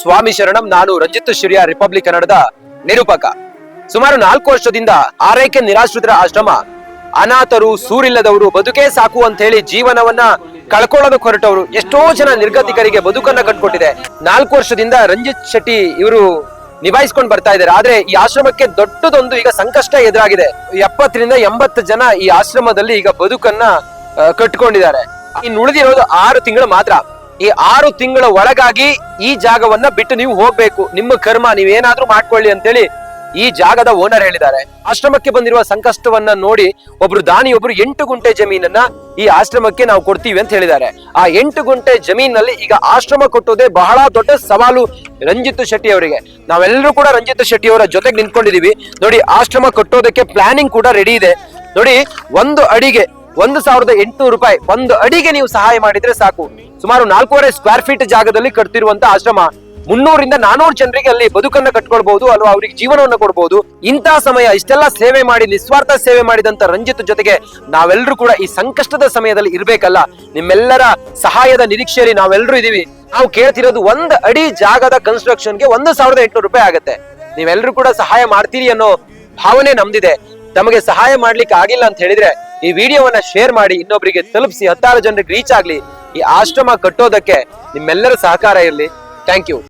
ಸ್ವಾಮಿ ಶರಣಂ. ನಾನು ರಂಜಿತ್ ಶಿರಿಯ ರಿಪಬ್ಲಿಕ್ ಕನ್ನಡದ ನಿರೂಪಕ. ಸುಮಾರು 4 ವರ್ಷದಿಂದ ಆರೈಕೆ ನಿರಾಶ್ರಿತರ ಆಶ್ರಮ, ಅನಾಥರು, ಸೂರಿಲ್ಲದವರು, ಬದುಕೇ ಸಾಕು ಅಂತ ಹೇಳಿ ಜೀವನವನ್ನ ಕಳ್ಕೊಳ್ಳೋದಕ್ಕೆ ಹೊರಟವರು ಎಷ್ಟೋ ಜನ ನಿರ್ಗತಿಕರಿಗೆ ಬದುಕನ್ನ ಕಟ್ಕೊಟ್ಟಿದೆ. 4 ವರ್ಷದಿಂದ ರಂಜಿತ್ ಶೆಟ್ಟಿ ಇವರು ನಿಭಾಯಿಸ್ಕೊಂಡು ಬರ್ತಾ ಇದ್ದಾರೆ. ಆದ್ರೆ ಈ ಆಶ್ರಮಕ್ಕೆ ದೊಡ್ಡದೊಂದು ಈಗ ಸಂಕಷ್ಟ ಎದುರಾಗಿದೆ. 70 ರಿಂದ 80 ಜನ ಈ ಆಶ್ರಮದಲ್ಲಿ ಈಗ ಬದುಕನ್ನ ಕಟ್ಕೊಂಡಿದ್ದಾರೆ. ಇನ್ನು ಉಳಿದಿರೋದು 6 ತಿಂಗಳು ಮಾತ್ರ. ಈ 6 ತಿಂಗಳ ಒಳಗಾಗಿ ಈ ಜಾಗವನ್ನ ಬಿಟ್ಟು ನೀವು ಹೋಗ್ಬೇಕು, ನಿಮ್ಮ ಕರ್ಮ, ನೀವೇನಾದ್ರೂ ಮಾಡ್ಕೊಳ್ಳಿ ಅಂತೇಳಿ ಈ ಜಾಗದ ಓನರ್ ಹೇಳಿದ್ದಾರೆ. ಆಶ್ರಮಕ್ಕೆ ಬಂದಿರುವ ಸಂಕಷ್ಟವನ್ನ ನೋಡಿ ಒಬ್ರು ದಾನಿಯೊಬ್ರು 8 ಗುಂಟೆ ಜಮೀನನ್ನ ಈ ಆಶ್ರಮಕ್ಕೆ ನಾವು ಕೊಡ್ತೀವಿ ಅಂತ ಹೇಳಿದ್ದಾರೆ. ಆ 8 ಗುಂಟೆ ಜಮೀನಲ್ಲಿ ಈಗ ಆಶ್ರಮ ಕೊಟ್ಟೋದೇ ಬಹಳ ದೊಡ್ಡ ಸವಾಲು ರಂಜಿತ್ ಶೆಟ್ಟಿ ಅವರಿಗೆ. ನಾವೆಲ್ಲರೂ ಕೂಡ ರಂಜಿತ್ ಶೆಟ್ಟಿ ಅವರ ಜೊತೆಗೆ ನಿಂತ್ಕೊಂಡಿದೀವಿ. ನೋಡಿ, ಆಶ್ರಮ ಕಟ್ಟೋದಕ್ಕೆ ಪ್ಲಾನಿಂಗ್ ಕೂಡ ರೆಡಿ ಇದೆ. ನೋಡಿ, 1 ಅಡಿಗೆ 1800 ರೂಪಾಯಿ, 1 ಅಡಿಗೆ ನೀವು ಸಹಾಯ ಮಾಡಿದ್ರೆ ಸಾಕು. ಸುಮಾರು 4.5 ಸ್ಕ್ವೇರ್ ಫೀಟ್ ಜಾಗದಲ್ಲಿ ಕಟ್ತಿರುವಂತ ಆಶ್ರಮ 300 ರಿಂದ 400 ಜನರಿಗೆ ಅಲ್ಲಿ ಬದುಕನ್ನ ಕಟ್ಕೊಳ್ಬಹುದು ಅಲ್ವಾ, ಅವ್ರಿಗೆ ಜೀವನವನ್ನ ಕೊಡ್ಬಹುದು. ಇಂತಹ ಸಮಯ, ಇಷ್ಟೆಲ್ಲ ಸೇವೆ ಮಾಡಿ, ನಿಸ್ವಾರ್ಥ ಸೇವೆ ಮಾಡಿದಂತ ರಂಜಿತ್ ಜೊತೆಗೆ ನಾವೆಲ್ಲರೂ ಕೂಡ ಈ ಸಂಕಷ್ಟದ ಸಮಯದಲ್ಲಿ ಇರ್ಬೇಕಲ್ಲ. ನಿಮ್ಮೆಲ್ಲರ ಸಹಾಯದ ನಿರೀಕ್ಷೆಯಲ್ಲಿ ನಾವೆಲ್ಲರೂ ಇದೀವಿ. ನಾವು ಕೇಳ್ತಿರೋದು 1 ಅಡಿ ಜಾಗದ ಕನ್ಸ್ಟ್ರಕ್ಷನ್ಗೆ 1800 ರೂಪಾಯಿ ಆಗುತ್ತೆ. ನೀವೆಲ್ಲರೂ ಕೂಡ ಸಹಾಯ ಮಾಡ್ತೀರಿ ಅನ್ನೋ ಭಾವನೆ ನಮ್ದಿದೆ. ತಮಗೆ ಸಹಾಯ ಮಾಡ್ಲಿಕ್ಕೆ ಆಗಿಲ್ಲ ಅಂತ ಹೇಳಿದ್ರೆ ಈ ವಿಡಿಯೋವನ್ನ ಶೇರ್ ಮಾಡಿ, ಇನ್ನೊಬ್ಬರಿಗೆ ತಲುಪಿಸಿ, 10,000 ಜನರಿಗೆ ರೀಚ್ ಆಗ್ಲಿ. ಈ ಆಶ್ರಮ ಕಟ್ಟೋದಕ್ಕೆ ನಿಮ್ಮೆಲ್ಲರ ಸಹಕಾರ ಇರಲಿ. Thank you.